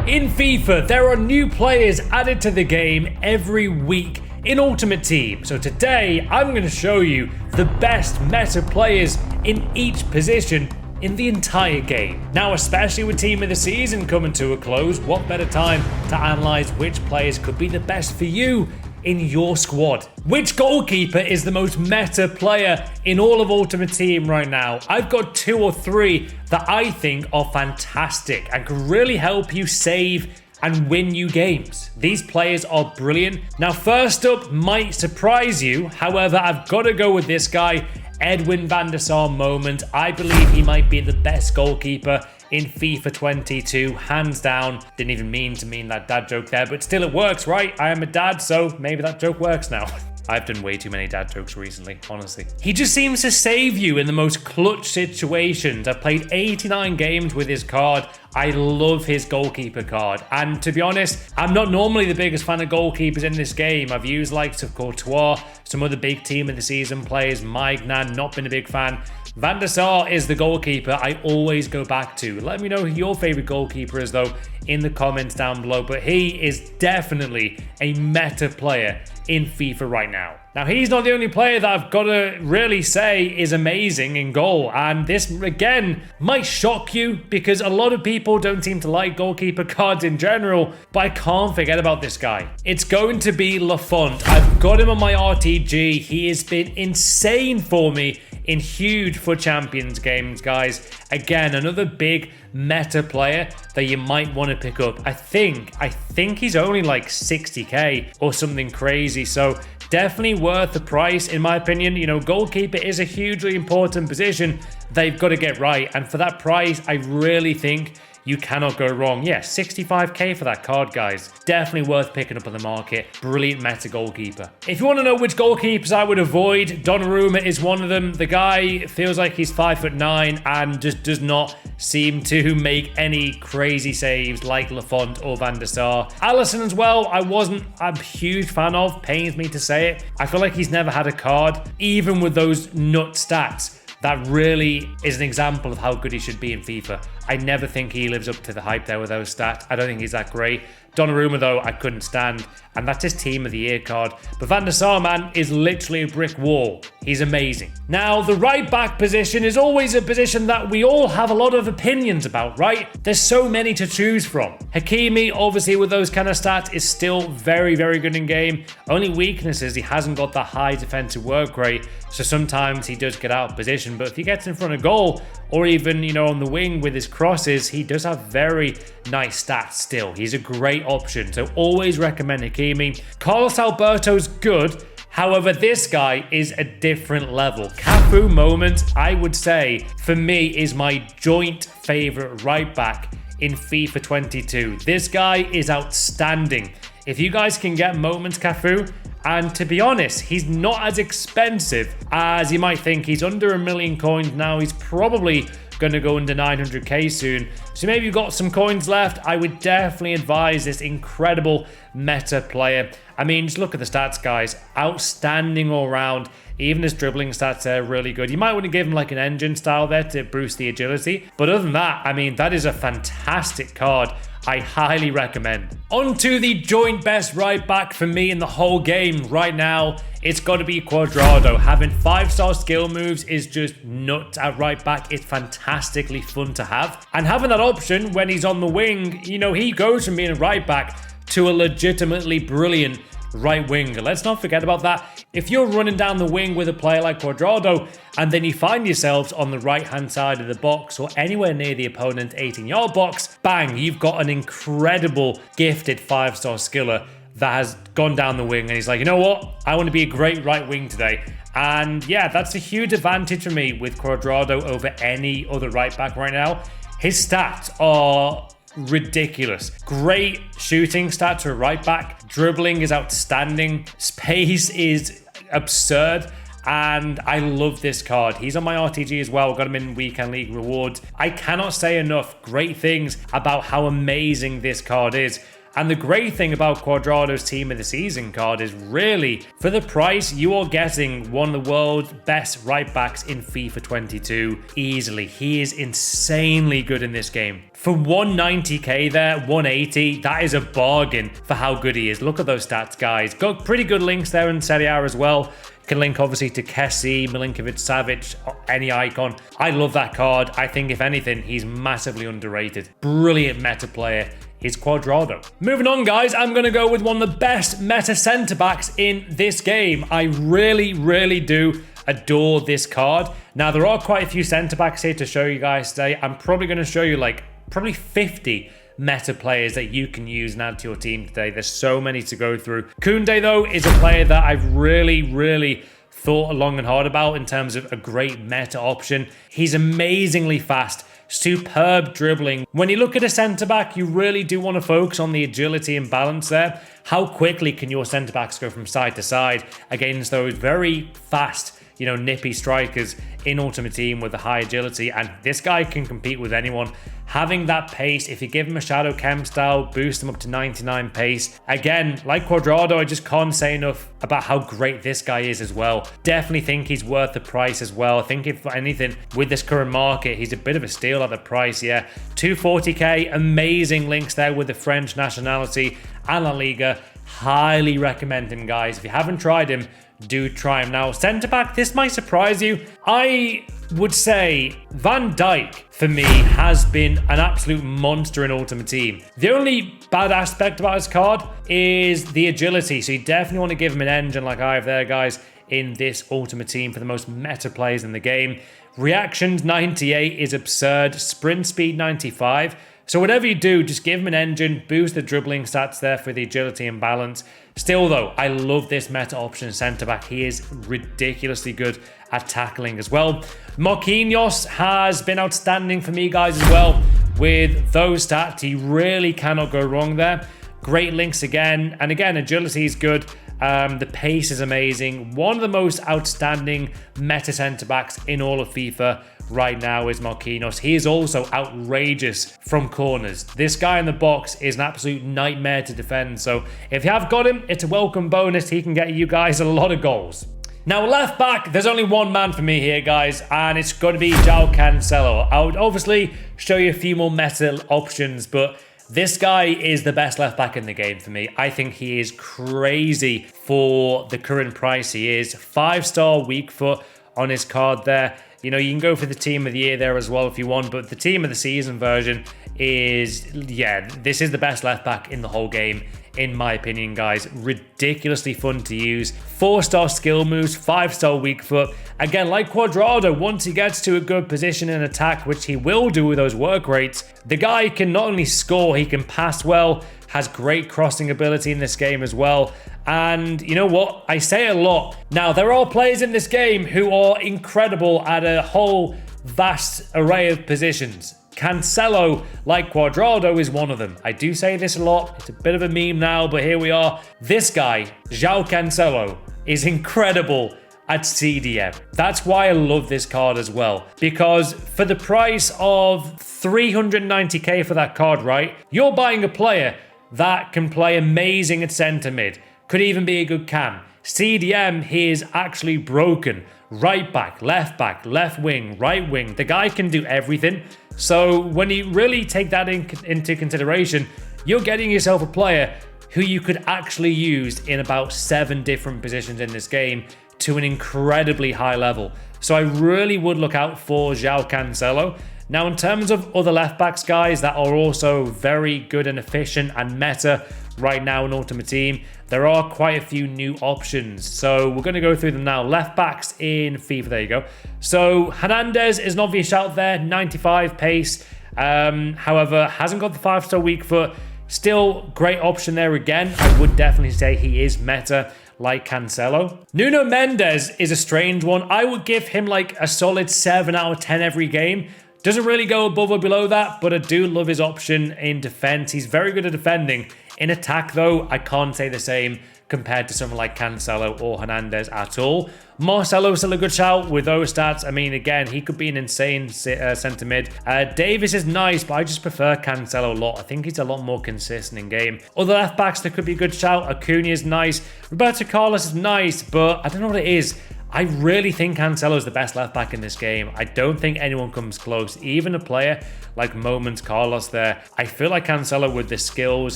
In FIFA, there are new players added to the game every week in Ultimate Team. So today, I'm going to show you the best meta players in each position in the entire game. Now, especially with Team of the Season coming to a close, what better time to analyze which players could be the best for you in your squad? Which goalkeeper is the most meta player in all of Ultimate Team right now? I've got 2 or 3 that I think are fantastic and can really help you save and win you games. These players are brilliant. Now, first up might surprise you. However, I've got to go with this guy, Edwin Vanderson moment. I believe he might be the best goalkeeper in FIFA 22, hands down. Didn't even mean that dad joke there, but still it works, right? I am a dad, so maybe that joke works now. I've done way too many dad jokes recently, honestly. He just seems to save you in the most clutch situations. I've played 89 games with his card. I love his goalkeeper card. And to be honest, I'm not normally the biggest fan of goalkeepers in this game. I've used likes of Courtois, some other big Team of the Season players, Maignan, not been a big fan. Van der Sar is the goalkeeper I always go back to. Let me know who your favorite goalkeeper is though in the comments down below. But he is definitely a meta player in FIFA right now. Now, he's not the only player that I've got to really say is amazing in goal. And this, again, might shock you because a lot of people don't seem to like goalkeeper cards in general, but I can't forget about this guy. It's going to be Lafont. I've got him on my RTG. He has been insane for me in huge FUT Champions games, guys. Again, another big meta player that you might want to pick up. I think he's only like 60k or something crazy. So definitely worth the price, in my opinion. You know, goalkeeper is a hugely important position they've got to get right. And for that price, I really think you cannot go wrong. Yeah, 65k for that card, guys. Definitely worth picking up on the market. Brilliant meta goalkeeper. If you want to know which goalkeepers I would avoid, Donnarumma is one of them. The guy feels like he's 5'9" and just does not seem to make any crazy saves like Lafont or Van der Sar. Alisson as well, I wasn't a huge fan of. Pains me to say it. I feel like he's never had a card, even with those nut stats. That really is an example of how good he should be in FIFA. I never think he lives up to the hype there with those stats. I don't think he's that great. Donnarumma, though, I couldn't stand. And that's his Team of the Year card. But Van der Sar, man, is literally a brick wall. He's amazing. Now, the right back position is always a position that we all have a lot of opinions about, right? There's so many to choose from. Hakimi, obviously, with those kind of stats, is still very, very good in game. Only weakness is he hasn't got that high defensive work rate. So sometimes he does get out of position. But if he gets in front of goal, or even, you know, on the wing with his crosses, he does have very nice stats still. He's a great option. So always recommend Hakimi. Carlos Alberto's good. However, this guy is a different level. Cafu moment, I would say, for me, is my joint favorite right back in FIFA 22. This guy is outstanding. If you guys can get moments Cafu, and to be honest, he's not as expensive as you might think. He's under 1 million coins now. He's probably going to go under 900k soon. So maybe you've got some coins left. I would definitely advise this incredible meta player. I mean, just look at the stats, guys. Outstanding all round. Even his dribbling stats are really good. You might want to give him like an engine style there to boost the agility. But other than that, I mean, that is a fantastic card. I highly recommend. On to the joint best right back for me in the whole game right now. It's got to be Quadrado. Having 5-star skill moves is just nuts at right back. It's fantastically fun to have. And having that option when he's on the wing, you know, he goes from being a right back to a legitimately brilliant right winger. Let's not forget about that. If you're running down the wing with a player like Quadrado and then you find yourselves on the right hand side of the box or anywhere near the opponent's 18-yard box, bang, you've got an incredible gifted 5-star skiller that has gone down the wing and he's like, you know what, I want to be a great right wing today. And yeah, that's a huge advantage for me with Quadrado over any other right back right now. His stats are ridiculous. Great shooting stats for a right back. Dribbling is outstanding. Space is absurd. And I love this card. He's on my RTG as well. Got him in Weekend League rewards. I cannot say enough great things about how amazing this card is. And the great thing about Quadrado's Team of the Season card is really, for the price, you are getting one of the world's best right backs in FIFA 22 easily. He is insanely good in this game. For 190k there, 180, that is a bargain for how good he is. Look at those stats, guys. Got pretty good links there in Serie A as well. Can link obviously to Kessie, Milinkovic-Savic, any icon. I love that card. I think if anything, he's massively underrated. Brilliant meta player is Quadrado. Moving on, guys, I'm going to go with one of the best meta centre-backs in this game. I really do adore this card. Now, there are quite a few centre-backs here to show you guys today. I'm probably going to show you like probably 50 meta players that you can use and add to your team today. There's so many to go through. Koundé, though, is a player that I've really thought long and hard about in terms of a great meta option. He's amazingly fast, superb dribbling. When you look at a centre-back, you really do want to focus on the agility and balance there. How quickly can your centre-backs go from side to side against those very fast, nippy strikers in Ultimate Team with a high agility, and this guy can compete with anyone. Having that pace, if you give him a Shadow Chem style, boost him up to 99 pace. Again, like Quadrado, I just can't say enough about how great this guy is as well. Definitely think he's worth the price as well. I think if anything, with this current market, he's a bit of a steal at the price, yeah. 240k, amazing links there with the French nationality and La Liga. Highly recommend him, guys. If you haven't tried him, do try him. Now, centre-back, this might surprise you. I would say Van Dyke, for me, has been an absolute monster in Ultimate Team. The only bad aspect about his card is the agility, so you definitely want to give him an engine like I have there, guys, in this Ultimate Team for the most meta players in the game. Reactions 98 is absurd. Sprint speed 95. So whatever you do, just give him an engine, boost the dribbling stats there for the agility and balance. Still though, I love this meta option centre-back. He is ridiculously good at tackling as well. Marquinhos has been outstanding for me, guys, as well. With those stats, he really cannot go wrong there. Great links again. And again, agility is good. The pace is amazing. One of the most outstanding meta centre-backs in all of FIFA right now is Marquinhos. He is also outrageous from corners. This guy in the box is an absolute nightmare to defend. So if you have got him, it's a welcome bonus. He can get you guys a lot of goals. Now, left back, there's only one man for me here, guys, and it's going to be Joao Cancello. I would obviously show you a few more meta options, but this guy is the best left back in the game for me. I think he is crazy for the current price he is. 5-star weak foot on his card there. You can go for the team of the year there as well if you want, but the team of the season version is, yeah, this is the best left back in the whole game, in my opinion, guys. Ridiculously fun to use. 4-star skill moves, 5-star weak foot. Again, like Quadrado, once he gets to a good position in attack, which he will do with those work rates, the guy can not only score, he can pass well, has great crossing ability in this game as well. And you know what? I say a lot. Now, there are players in this game who are incredible at a whole vast array of positions. Cancelo, like Quadrado, is one of them. I do say this a lot. It's a bit of a meme now, but here we are. This guy, Joao Cancello, is incredible at CDM. That's why I love this card as well. Because for the price of 390k for that card, right? You're buying a player that can play amazing at centre mid. Could even be a good cam. CDM, he is actually broken. Right back, left wing, right wing. The guy can do everything. So when you really take that into consideration, you're getting yourself a player who you could actually use in about 7 different positions in this game to an incredibly high level. So I really would look out for Joao Cancello. Now, in terms of other left backs, guys, that are also very good and efficient and meta right now in Ultimate Team, there are quite a few new options. So we're going to go through them now. Left backs in FIFA, there you go. So Hernandez is an obvious shout there, 95 pace. However, hasn't got the 5-star weak foot. Still great option there again. I would definitely say he is meta like Cancelo. Nuno Mendes is a strange one. I would give him like a solid 7 out of 10 every game. Doesn't really go above or below that, but I do love his option in defense. He's very good at defending. In attack, though, I can't say the same compared to someone like Cancello or Hernandez at all. Marcelo's still a good shout with those stats. I mean, again, he could be an insane centre mid. Davis is nice, but I just prefer Cancello a lot. I think he's a lot more consistent in game. Other left backs, there could be a good shout. Acuna is nice. Roberto Carlos is nice, but I don't know what it is. I really think Cancelo is the best left back in this game. I don't think anyone comes close. Even a player like Moments Carlos there. I feel like Cancelo with the skills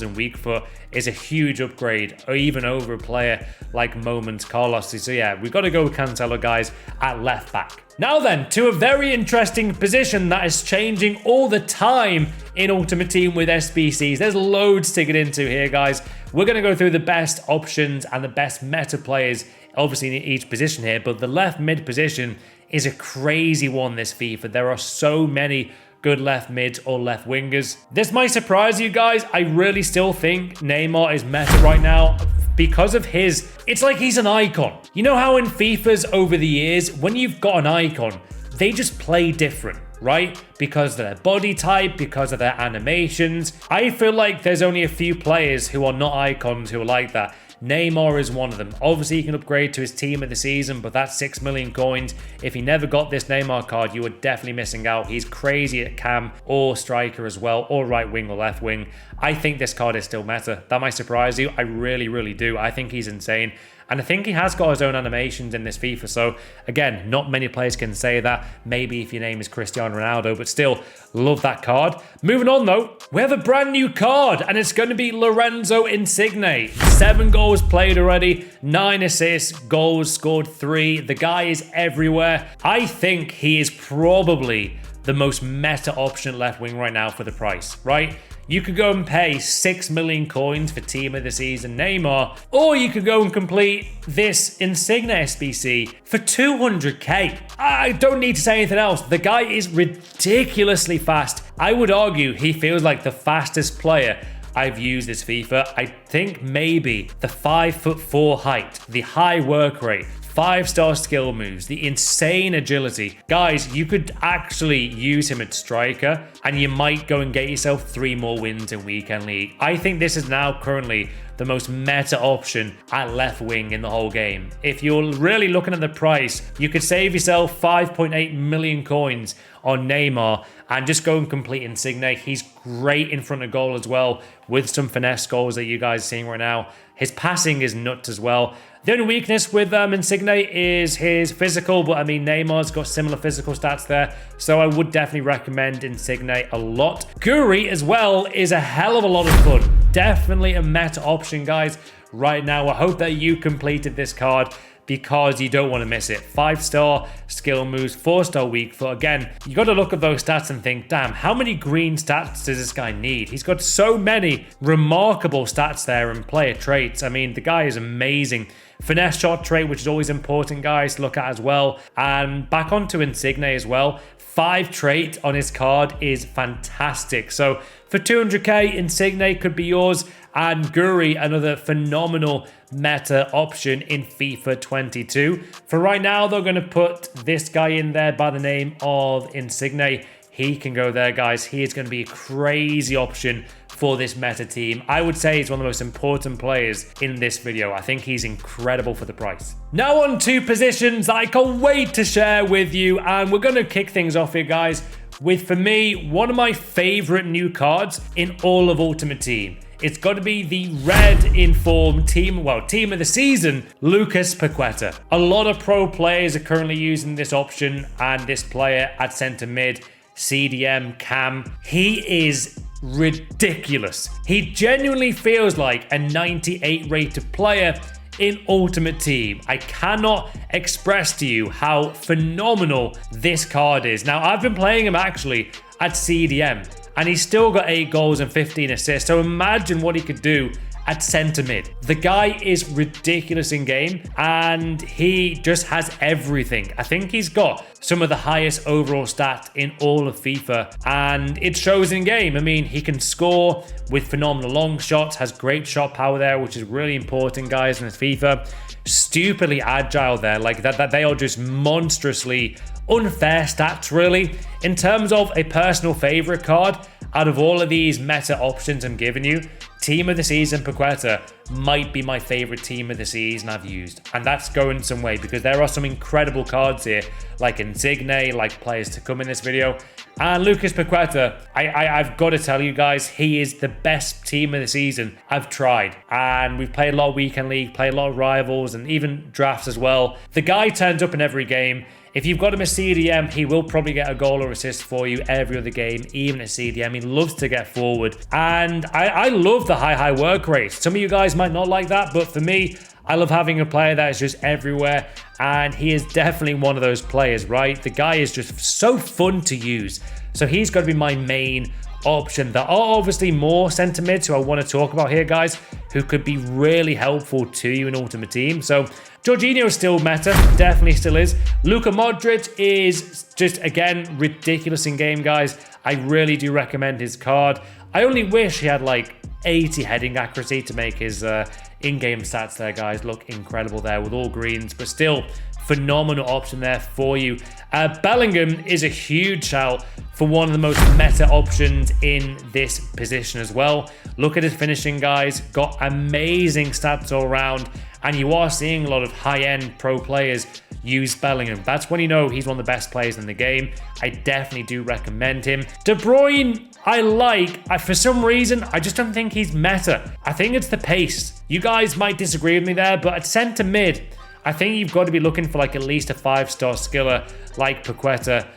and weak foot is a huge upgrade, or even over a player like Moments Carlos. So yeah, we've got to go with Cancelo, guys, at left back. Now then, to a very interesting position that is changing all the time in Ultimate Team with SBCs. There's loads to get into here, guys. We're going to go through the best options and the best meta players, obviously in each position here, but the left mid position is a crazy one this FIFA. There are so many good left mids or left wingers. This might surprise you guys. I really still think Neymar is meta right now because of it's like he's an icon. You know how in FIFAs over the years, when you've got an icon, they just play different, right? Because of their body type, because of their animations. I feel like there's only a few players who are not icons who are like that. Neymar is one of them. Obviously, he can upgrade to his team of the season, but that's 6 million coins. If he never got this Neymar card, you were definitely missing out. He's crazy at cam or striker as well, or right wing or left wing. I think this card is still meta. That might surprise you. I really, really do. I think he's insane. And I think he has got his own animations in this FIFA. So again, not many players can say that. Maybe if your name is Cristiano Ronaldo, but still love that card. Moving on though, we have a brand new card and it's going to be Lorenzo Insignia. 7 goals played already, 9 assists, goals scored 3. The guy is everywhere. I think he is probably the most meta option left wing right now for the price, right? You could go and pay 6 million coins for team of the season Neymar, or you could go and complete this Insignia SBC for 200k. I don't need to say anything else. The guy is ridiculously fast. I would argue he feels like the fastest player I've used this FIFA. I think maybe the 5'4" height, the high work rate, 5-star skill moves, the insane agility. Guys, you could actually use him at striker and you might go and get yourself 3 more wins in Weekend League. I think this is now currently the most meta option at left wing in the whole game. If you're really looking at the price, you could save yourself 5.8 million coins on Neymar and just go and complete Insignia. He's great in front of goal as well with some finesse goals that you guys are seeing right now. His passing is nuts as well. The only weakness with Insignia is his physical, but I mean, Neymar's got similar physical stats there, so I would definitely recommend Insignia a lot. Guri as well is a hell of a lot of fun. Definitely a meta option, guys, right now. I hope that you completed this card because you don't want to miss it. 5-star skill moves, 4-star weak foot. Again, you got to look at those stats and think, damn, how many green stats does this guy need? He's got so many remarkable stats there and player traits. I mean, the guy is amazing. Finesse shot trait, which is always important, guys, to look at as well. And back onto Insignia as well. 5 trait on his card is fantastic. So for 200k, Insignia could be yours. And Guri, another phenomenal meta option in FIFA 22. For right now, they're going to put this guy in there by the name of Insignia. He can go there, guys. He is going to be a crazy option for this meta team. I would say he's one of the most important players in this video. I think he's incredible for the price. Now on to positions that I can't wait to share with you. And we're going to kick things off here, guys, with, for me, one of my favorite new cards in all of Ultimate Team. It's got to be the red informed team of the season, Lucas Piquette. A lot of pro players are currently using this option and this player at center mid, CDM, cam. He is ridiculous. He genuinely feels like a 98 rated player in Ultimate Team. I cannot express to you how phenomenal this card is. Now, I've been playing him actually at CDM, and he's still got 8 goals and 15 assists. So imagine what he could do at centre mid. The guy is ridiculous in game and he just has everything. I think he's got some of the highest overall stats in all of FIFA and it shows in game. I mean, he can score with phenomenal long shots, has great shot power there, which is really important, guys, in this FIFA. Stupidly agile there, like that they are just monstrously unfair stats, really. In terms of a personal favorite card, out of all of these meta options I'm giving you, Team of the Season Piquette might be my favorite team of the season I've used. And that's going some way because there are some incredible cards here, like Insignia, like players to come in this video. And Lucas Piquette, I've got to tell you guys, he is the best team of the season I've tried. And we've played a lot of weekend league, played a lot of rivals, and even drafts as well. The guy turns up in every game. If you've got him a CDM, he will probably get a goal or assist for you every other game, even a CDM. He loves to get forward. And I love the high work rate. Some of you guys might not like that, but for me, I love having a player that is just everywhere. And he is definitely one of those players, right? The guy is just so fun to use. So he's got to be my main option. There are obviously more centre mids who I want to talk about here, guys, who could be really helpful to you in Ultimate Team. So Jorginho is still meta, definitely still is. Luka Modric is just, again, ridiculous in game, guys. I really do recommend his card. I only wish he had like 80 heading accuracy to make his in-game stats there, guys, look incredible there with all greens, but still phenomenal option there for you. Bellingham is a huge shout for one of the most meta options in this position as well. Look at his finishing, guys. Got amazing stats all around, and you are seeing a lot of high-end pro players use Bellingham. That's when you know he's one of the best players in the game. I definitely do recommend him. De Bruyne, for some reason, I just don't think he's meta. I think it's the pace. You guys might disagree with me there, but at centre mid, I think you've got to be looking for like at least a 5-star skiller like Piquette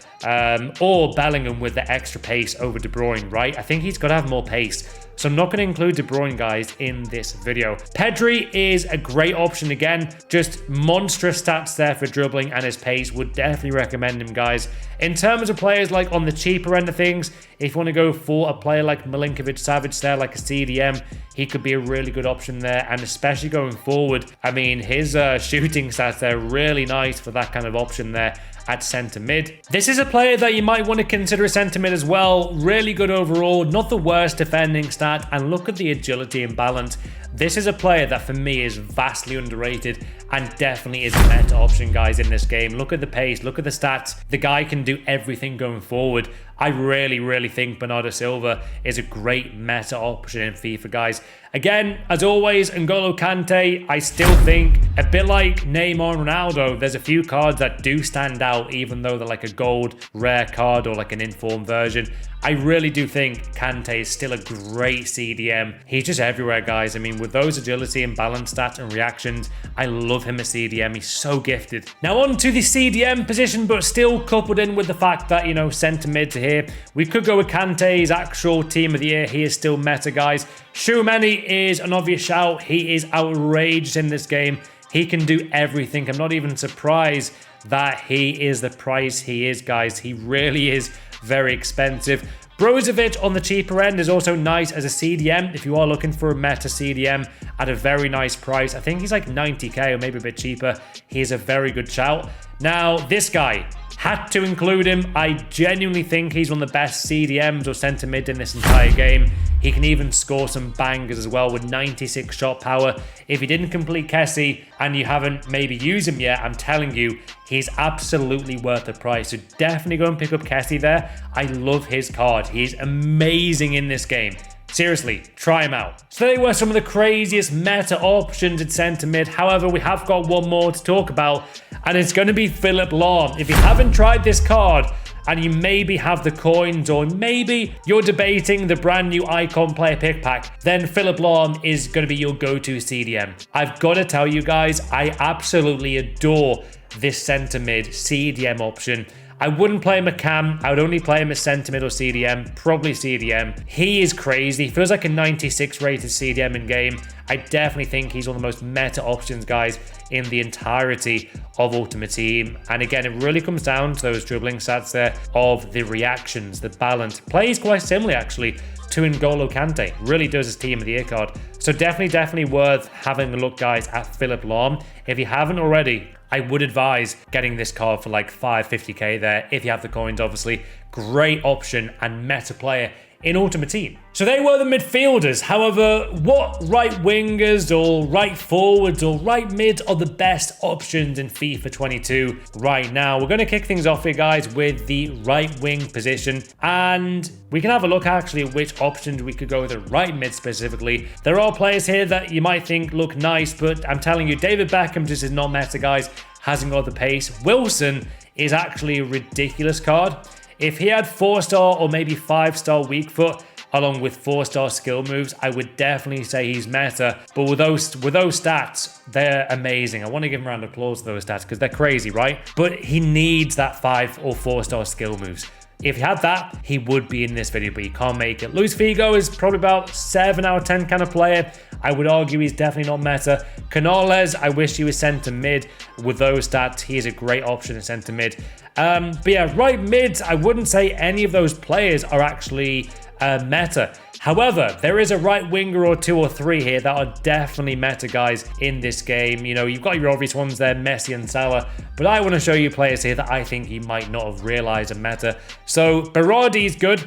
or Bellingham with the extra pace over De Bruyne, right? I think he's got to have more pace. So I'm not going to include De Bruyne, guys, in this video. Pedri is a great option again. Just monstrous stats there for dribbling and his pace. Would definitely recommend him, guys. In terms of players like on the cheaper end of things, if you want to go for a player like Milinkovic-Savic there, like a CDM, he could be a really good option there. And especially going forward, I mean, his shooting stats there really nice for that kind of option there at centre mid. This is a player that you might want to consider a centre mid as well. Really good overall, not the worst defending stat, and look at the agility and balance. This is a player that for me is vastly underrated and definitely is a meta option, guys, in this game. Look at the pace, look at the stats. The guy can do everything going forward. I really think Bernardo Silva is a great meta option in FIFA, guys. Again, as always, Angola Kante, I still think, a bit like Neymar and Ronaldo, there's a few cards that do stand out, even though they're like a gold rare card or like an informed version. I really do think Kante is still a great CDM. He's just everywhere, guys. I mean, with those agility and balance stats and reactions, I love him as CDM. He's so gifted. Now on to the CDM position, but still coupled in with the fact that, you know, centre mid to here. We could go with Kante's actual team of the year. He is still meta, guys. Tchouaméni is an obvious shout. He is outrageous in this game. He can do everything. I'm not even surprised that he is the price he is, guys. He really is very expensive. Brozovic on the cheaper end is also nice as a CDM if you are looking for a meta CDM at a very nice price. I think he's like 90k or maybe a bit cheaper. He is a very good shout. Now, this guy, had to include him. I genuinely think he's one of the best CDMs or centre mid in this entire game. He can even score some bangers as well with 96 shot power. If you didn't complete Kessie and you haven't maybe used him yet, I'm telling you, he's absolutely worth the price. So definitely go and pick up Kessie there. I love his card. He's amazing in this game. Seriously, try him out. So they were some of the craziest meta options at centre mid. However, we have got one more to talk about, and it's going to be Philipp Lahm. If you haven't tried this card, and you maybe have the coins, or maybe you're debating the brand new Icon Player Pick Pack, then Philipp Lahm is going to be your go-to CDM. I've got to tell you guys, I absolutely adore this centre mid CDM option. I wouldn't play him at cam. I would only play him as centre mid or CDM, probably CDM. He is crazy. Feels like a 96 rated CDM in game. I definitely think he's one of the most meta options, guys, in the entirety of Ultimate Team. And again, it really comes down to those dribbling stats there of the reactions, the balance. Plays quite similarly, actually, to N'Golo Kante. Really does his team of the year card. So definitely worth having a look, guys, at Philipp Lahm. If you haven't already, I would advise getting this card for like 550k there, if you have the coins, obviously. Great option and meta player in Ultimate Team. So they were the midfielders. However, what right wingers or right forwards or right mid are the best options in FIFA 22 right now? We're going to kick things off here, guys, with the right wing position. And we can have a look actually at which options we could go with the right mid specifically. There are players here that you might think look nice, but I'm telling you, David Beckham just is not meta, guys. Hasn't got the pace. Wilson is actually a ridiculous card. If he had 4-star or maybe 5-star weak foot, along with 4-star skill moves, I would definitely say he's meta. But with those stats, they're amazing. I want to give him a round of applause for those stats because they're crazy, right? But he needs that 5 or 4-star skill moves. If he had that, he would be in this video, but he can't make it. Luis Figo is probably about 7 out of 10 kind of player. I would argue he's definitely not meta. Canales, I wish he was centre mid. With those stats, he is a great option in centre mid. But yeah, right mids, I wouldn't say any of those players are actually meta. However, there is a right winger or 2 or 3 here that are definitely meta, guys, in this game. You know, you've got your obvious ones there, Messi and Salah, but I want to show you players here that I think he might not have realized are meta. So Berardi's good.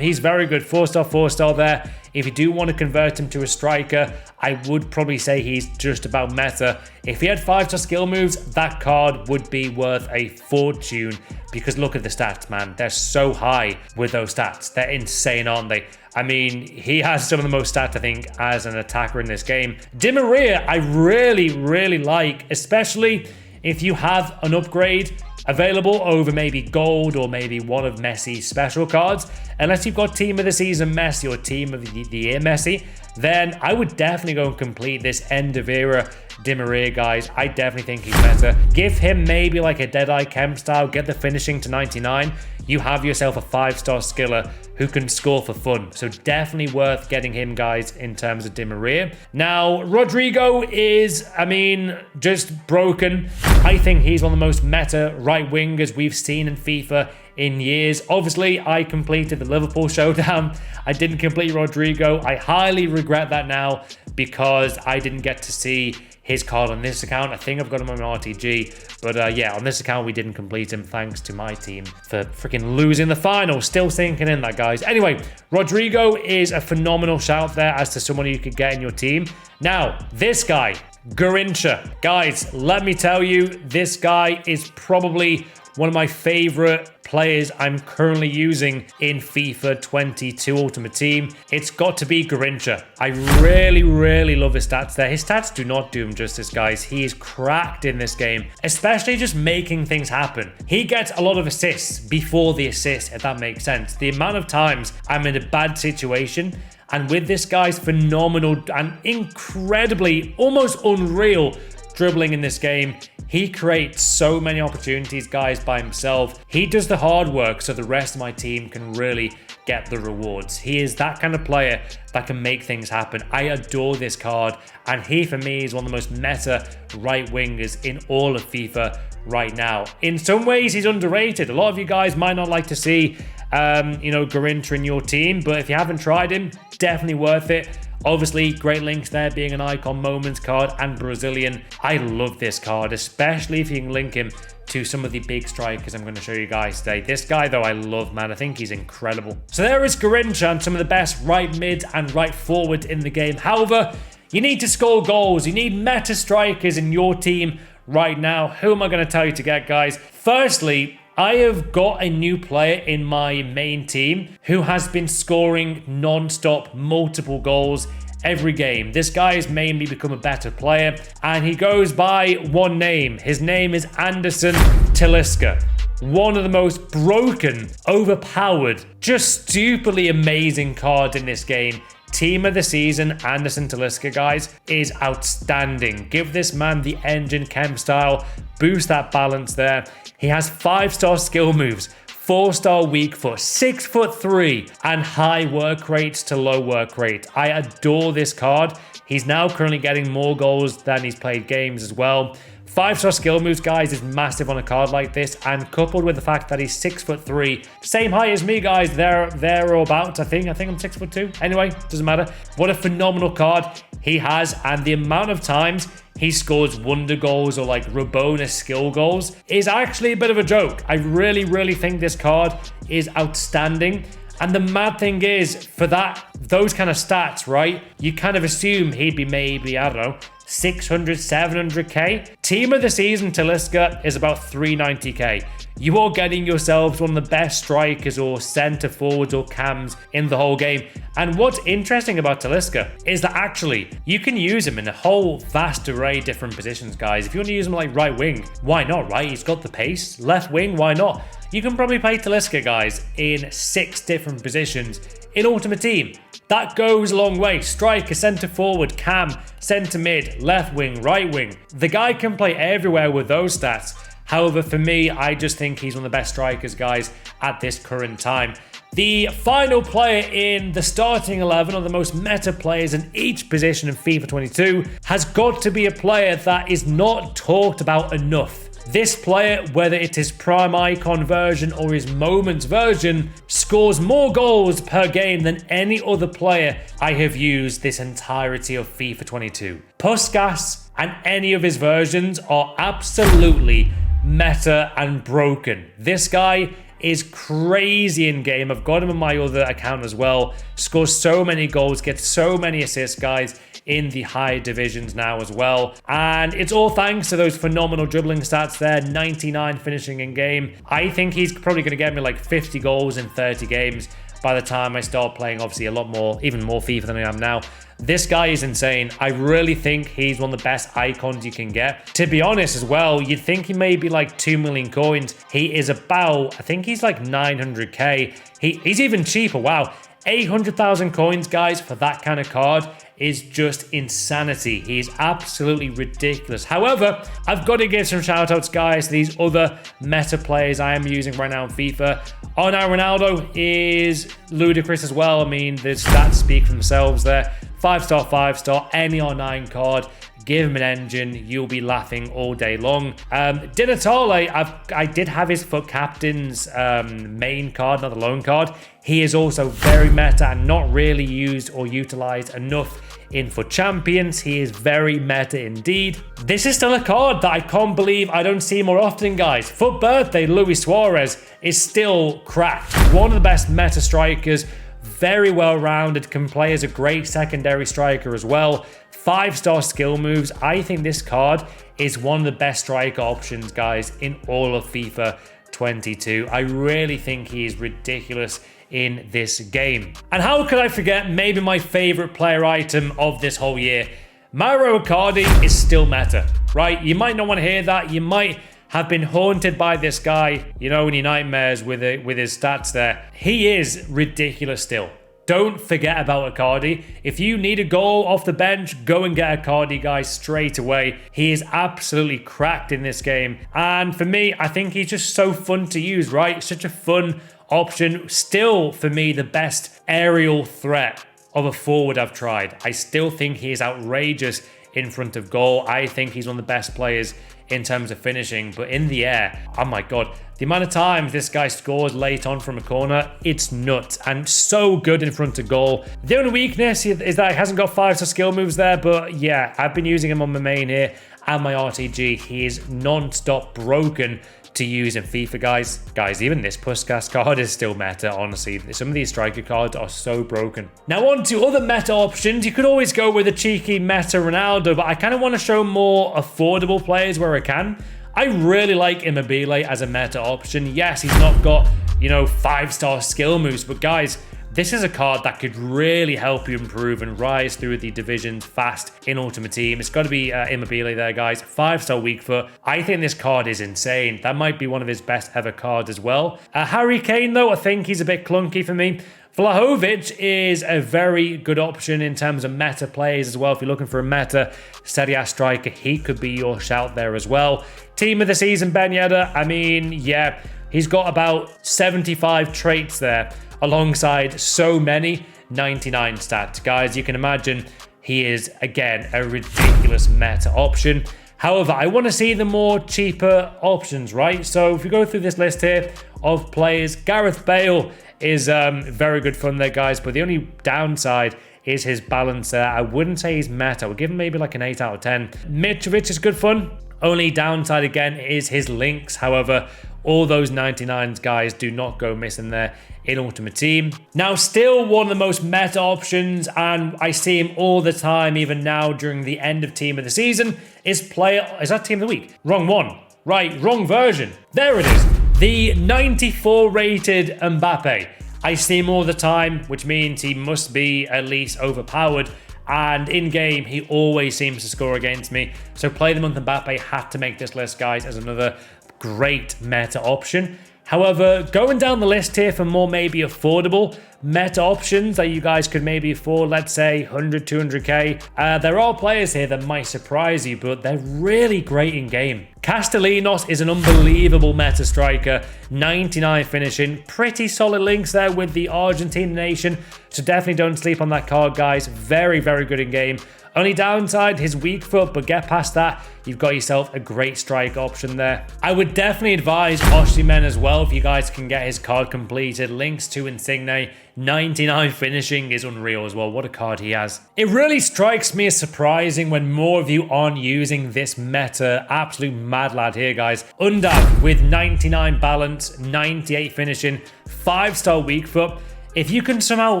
He's very good. 4-star, 4-star there. If you do want to convert him to a striker, I would probably say he's just about meta. If he had 5-star skill moves, that card would be worth a fortune, because look at the stats, man. They're so high with those stats. They're insane, aren't they? I mean, he has some of the most stats, I think, as an attacker in this game. Di Maria, I really like, especially if you have an upgrade available over maybe gold or maybe one of Messi's special cards. Unless you've got Team of the Season Messi or Team of the Year Messi, then I would definitely go and complete this end of era Di Maria, guys. I definitely think he's better. Give him maybe like a Deadeye Chem style, get the finishing to 99. You have yourself a 5-star skiller who can score for fun. So definitely worth getting him, guys, in terms of Di Maria. Now, Rodrigo is, I mean, just broken. I think he's one of the most meta right wingers we've seen in FIFA in years. Obviously, I completed the Liverpool showdown. I didn't complete Rodrigo. I highly regret that now because I didn't get to see his card on this account. I think I've got him on RTG, but yeah, on this account we didn't complete him thanks to my team for freaking losing the final. Still sinking in that, guys. Anyway, Rodrigo is a phenomenal shout there as to someone you could get in your team. Now, this guy, Garrincha. Guys, let me tell you, this guy is probably one of my favorite players I'm currently using in FIFA 22 Ultimate Team. It's got to be Garrincha. I really love his stats there. His stats do not do him justice, guys. He is cracked in this game, especially just making things happen. He gets a lot of assists before the assist, if that makes sense. The amount of times I'm in a bad situation, and with this guy's phenomenal and incredibly, almost unreal dribbling in this game, he creates so many opportunities, guys, by himself. He does the hard work so the rest of my team can really get the rewards. He is that kind of player that can make things happen. I adore this card, and he, for me, is one of the most meta right wingers in all of FIFA right now. In some ways, he's underrated. A lot of you guys might not like to see, you know, Garrincha in your team, but if you haven't tried him, definitely worth it. Obviously, great links there, being an Icon Moments card and Brazilian. I love this card, especially if you can link him to some of the big strikers I'm going to show you guys today. This guy, though, I love, man. I think he's incredible. So there is Garrincha and some of the best right mid and right forward in the game. However, you need to score goals. You need meta strikers in your team right now. Who am I going to tell you to get, guys? Firstly, I have got a new player in my main team who has been scoring non-stop multiple goals every game. This guy has made me become a better player, and he goes by one name. His name is Anderson Talisca. One of the most broken, overpowered, just stupidly amazing cards in this game. Team of the Season, Anderson Talisca, guys, is outstanding. Give this man the engine chem style, boost that balance there. He has 5-star skill moves, 4-star weak foot, 6'3", and high work rates to low work rate. I adore this card. He's now currently getting more goals than he's played games as well. 5-star skill moves, guys, is massive on a card like this, and coupled with the fact that he's 6'3", same height as me, guys, there or about. I think I'm 6'2". Anyway, doesn't matter. What a phenomenal card he has, and the amount of times he scores wonder goals or like Rabona skill goals is actually a bit of a joke. I really think this card is outstanding. And the mad thing is, for those kind of stats, right, you kind of assume he'd be maybe, I don't know, 600, 700k. Team of the season Talisca is about 390k. You are getting yourselves one of the best strikers or centre forwards or cams in the whole game. And what's interesting about Talisca is that actually you can use him in a whole vast array of different positions, guys. If you want to use him like right wing, why not, right? He's got the pace. Left wing, why not? You can probably play Talisca, guys, in 6 different positions in Ultimate Team. That goes a long way. Striker, centre forward, cam, centre mid, left wing, right wing. The guy can play everywhere with those stats. However, for me, I just think he's one of the best strikers, guys, at this current time. The final player in the starting 11, or the most meta players in each position in FIFA 22, has got to be a player that is not talked about enough. This player, whether it is prime icon version or his moments version, scores more goals per game than any other player I have used this entirety of FIFA 22. Puskas and any of his versions are absolutely meta and broken. This guy is crazy in game. I've got him on my other account as well. Scores so many goals, gets so many assists, guys, in the higher divisions now as well. And it's all thanks to those phenomenal dribbling stats there. 99 finishing in game. I think he's probably going to get me like 50 goals in 30 games by the time I start playing, obviously, a lot more, even more FIFA than I am now. This guy is insane. I really think he's one of the best icons you can get. To be honest as well, you'd think he may be like 2 million coins. He is about, I think he's like 900k. He's even cheaper. Wow. 800,000 coins, guys, for that kind of card is just insanity. He is absolutely ridiculous. However, I've got to give some shout outs, guys, to these other meta players I am using right now in FIFA. Oh, now Ronaldo is ludicrous as well. I mean, the stats speak for themselves there. 5-star, 5-star, any R9 card. Give him an engine, you'll be laughing all day long. Di Natale, I did have his FUT Captain's main card, not the loan card. He is also very meta and not really used or utilized enough in FUT Champions. He is very meta indeed. This is still a card that I can't believe I don't see more often, guys. FUT Birthday, Luis Suarez is still cracked. One of the best meta strikers. Very well-rounded, can play as a great secondary striker as well. 5-star skill moves. I think this card is one of the best striker options, guys, in all of FIFA 22. I really think he is ridiculous in this game. And how could I forget maybe my favorite player item of this whole year? Mauro Icardi is still meta, right? You might not want to hear that. You might have been haunted by this guy, you know, in your nightmares with his stats there. He is ridiculous still. Don't forget about Icardi. If you need a goal off the bench, go and get Icardi, guys, straight away. He is absolutely cracked in this game. And for me, I think he's just so fun to use, right? Such a fun option. Still, for me, the best aerial threat of a forward I've tried. I still think he is outrageous in front of goal. I think he's one of the best players in terms of finishing, but in the air, oh my god, the amount of times this guy scores late on from a corner, it's nuts, and so good in front of goal. The only weakness is that he hasn't got 5-star skill moves there, but yeah, I've been using him on my main here and my RTG. He is non-stop broken to use in FIFA, guys. Guys, even this Puskas card is still meta, honestly. Some of these striker cards are so broken. Now on to other meta options. You could always go with a cheeky meta Ronaldo, but I kind of want to show more affordable players where I can. I really like Immobile as a meta option. Yes, he's not got, you know, 5-star skill moves, but guys, this is a card that could really help you improve and rise through the divisions fast in Ultimate Team. It's got to be Immobile there, guys. 5-star weak foot. I think this card is insane. That might be one of his best ever cards as well. Harry Kane, though, I think he's a bit clunky for me. Vlahovic is a very good option in terms of meta plays as well. If you're looking for a meta Serie A striker, he could be your shout there as well. Team of the season, Ben Yedder. I mean, yeah, he's got about 75 traits there, alongside so many 99 stats. Guys, you can imagine he is, again, a ridiculous meta option. However, I want to see the more cheaper options, right? So if we go through this list here of players, Gareth Bale is very good fun there, guys, but the only downside is his balance there. I wouldn't say he's meta. I would give him maybe like an 8 out of 10. Mitrovic is good fun. Only downside again is his links. However, all those 99s guys do not go missing there in Ultimate Team. Now, still one of the most meta options, and I see him all the time, even now during the end of Team of the Season, is that Team of the Week? Wrong one. Right, wrong version. There it is. The 94 rated Mbappe. I see him all the time, which means he must be at least overpowered. And in game, he always seems to score against me. So play the month Mbappe had to make this list, guys, as another great meta option. However, going down the list here for more maybe affordable meta options that you guys could maybe afford, let's say 100, 200k. There are players here that might surprise you, but they're really great in game. Castellanos is an unbelievable meta striker, 99 finishing, pretty solid links there with the Argentina nation. So definitely don't sleep on that card, guys. Very, very good in game. Only downside, his weak foot, but get past that, you've got yourself a great strike option there. I would definitely advise Osimhen as well if you guys can get his card completed. Links to Insigne, 99 finishing is unreal as well. What a card he has. It really strikes me as surprising when more of you aren't using this meta. Absolute mad lad here, guys. Undav with 99 balance, 98 finishing, 5-star weak foot. If you can somehow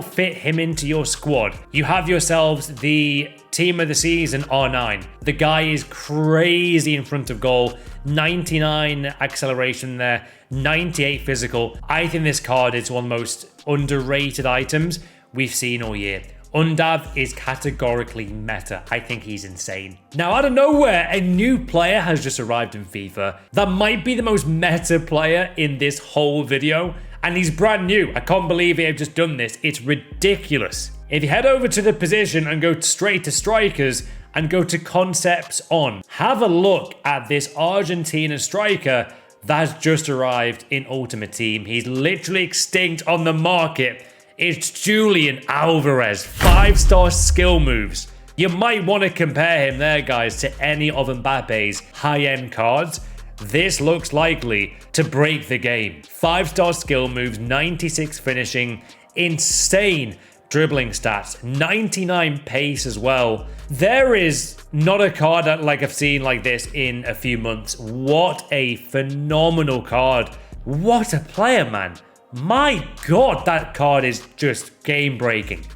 fit him into your squad, you have yourselves the Team of the Season R9. The guy is crazy in front of goal, 99 acceleration there, 98 physical. I think this card is one of the most underrated items we've seen all year. Undav is categorically meta. I think he's insane. Now, out of nowhere, a new player has just arrived in FIFA that might be the most meta player in this whole video. And he's brand new. I can't believe they've just done this. It's ridiculous. If you head over to the position and go straight to strikers and go to concepts on, have a look at this Argentina striker that's just arrived in Ultimate Team. He's literally extinct on the market. It's Julian Alvarez, 5-star skill moves. You might want to compare him there, guys, to any of Mbappe's high-end cards. This looks likely to break the game. 5-star skill moves, 96 finishing, insane dribbling stats, 99 pace as well. There is not a card that like I've seen like this in a few months. What a phenomenal card. What a player, man. My God, that card is just game breaking.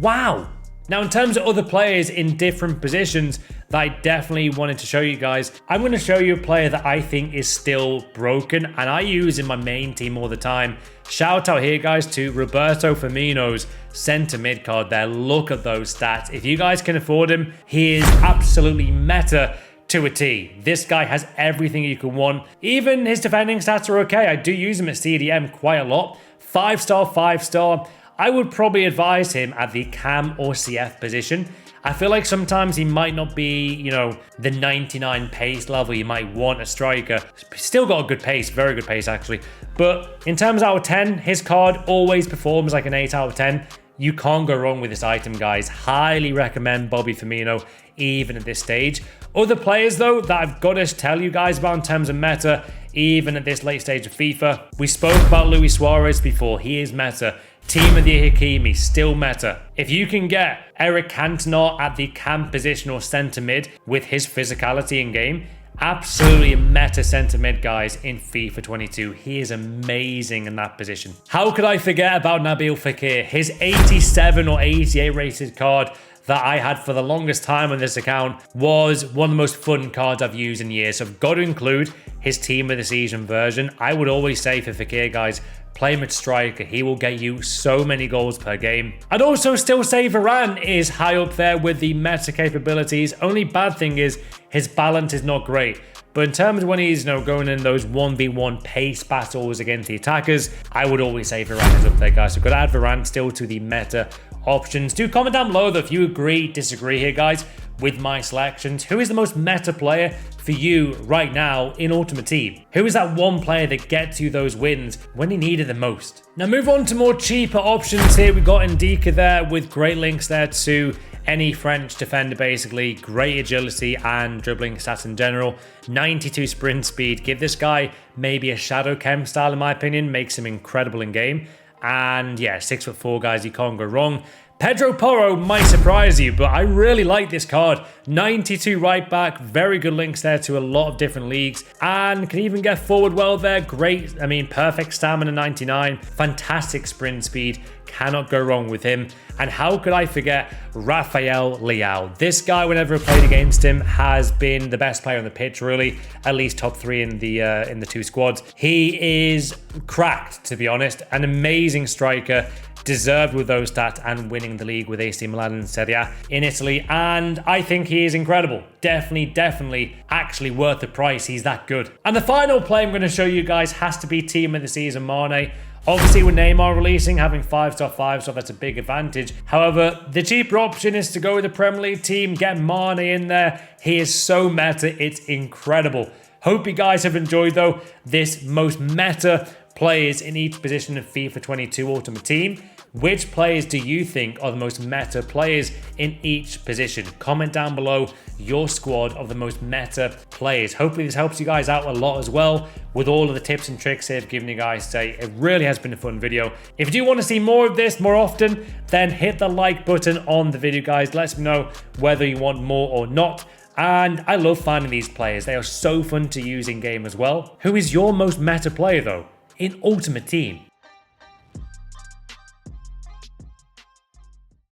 Wow. Now, in terms of other players in different positions that I definitely wanted to show you guys, I'm going to show you a player that I think is still broken and I use in my main team all the time. Shout out here, guys, to Roberto Firmino's centre mid card there. Look at those stats. If you guys can afford him, he is absolutely meta to a T. This guy has everything you can want. Even his defending stats are okay. I do use him at CDM quite a lot. 5-star, 5-star. I would probably advise him at the cam or CF position. I feel like sometimes he might not be, you know, the 99 pace level you might want a striker. Still got a good pace, very good pace actually. But in terms out of 10, his card always performs like an 8 out of 10. You can't go wrong with this item, guys. Highly recommend Bobby Firmino, even at this stage. Other players, though, that I've got to tell you guys about in terms of meta, even at this late stage of FIFA. We spoke about Luis Suarez before. He is meta. Team of the year Hakimi, still meta. If you can get Eric Cantona at the cam position or centre mid with his physicality in game, absolutely a meta centre mid, guys, in FIFA 22. He is amazing in that position. How could I forget about Nabil Fakir? His 87 or 88 rated card that I had for the longest time on this account was one of the most fun cards I've used in years. So I've got to include his Team of the Season version. I would always say for Fakir, guys, play him at striker. He will get you so many goals per game. I'd also still say Varane is high up there with the meta capabilities. Only bad thing is his balance is not great. But in terms of when he's, you know, going in those 1v1 pace battles against the attackers, I would always say Varane is up there, guys. So got to add Varane still to the meta options. Do comment down below though if you agree, disagree here, guys, with my selections. Who is the most meta player for you right now in Ultimate Team? Who is that one player that gets you those wins when you need it the most? Now move on to more cheaper options here. We've got Dyke there with great links there to any French defender, basically. Great agility and dribbling stats in general. 92 sprint speed. Give this guy maybe a shadow chem style, in my opinion. Makes him incredible in game. And yeah, 6'4", guys, you can't go wrong. Pedro Porro might surprise you, but I really like this card. 92 right back, very good links there to a lot of different leagues, and can even get forward well there. Great, I mean, perfect stamina 99, fantastic sprint speed. Cannot go wrong with him. And how could I forget Rafael Liao? This guy, whenever I played against him, has been the best player on the pitch, really. At least top 3 in the 2 squads. He is cracked, to be honest. An amazing striker. Deserved with those stats and winning the league with AC Milan and Serie A in Italy. And I think he is incredible. Definitely actually worth the price. He's that good. And the final play I'm going to show you guys has to be team of the season, Mane. Obviously, with Neymar releasing, having 5-star, 5-star, that's a big advantage. However, the cheaper option is to go with the Premier League team, get Mane in there. He is so meta, it's incredible. Hope you guys have enjoyed, though, this most meta players in each position of FIFA 22 Ultimate Team. Which players do you think are the most meta players in each position? Comment down below your squad of the most meta players. Hopefully this helps you guys out a lot as well with all of the tips and tricks I've given you guys today. It really has been a fun video. If you do want to see more of this more often, then hit the like button on the video, guys. Let me know whether you want more or not. And I love finding these players. They are so fun to use in game as well. Who is your most meta player though in Ultimate Team?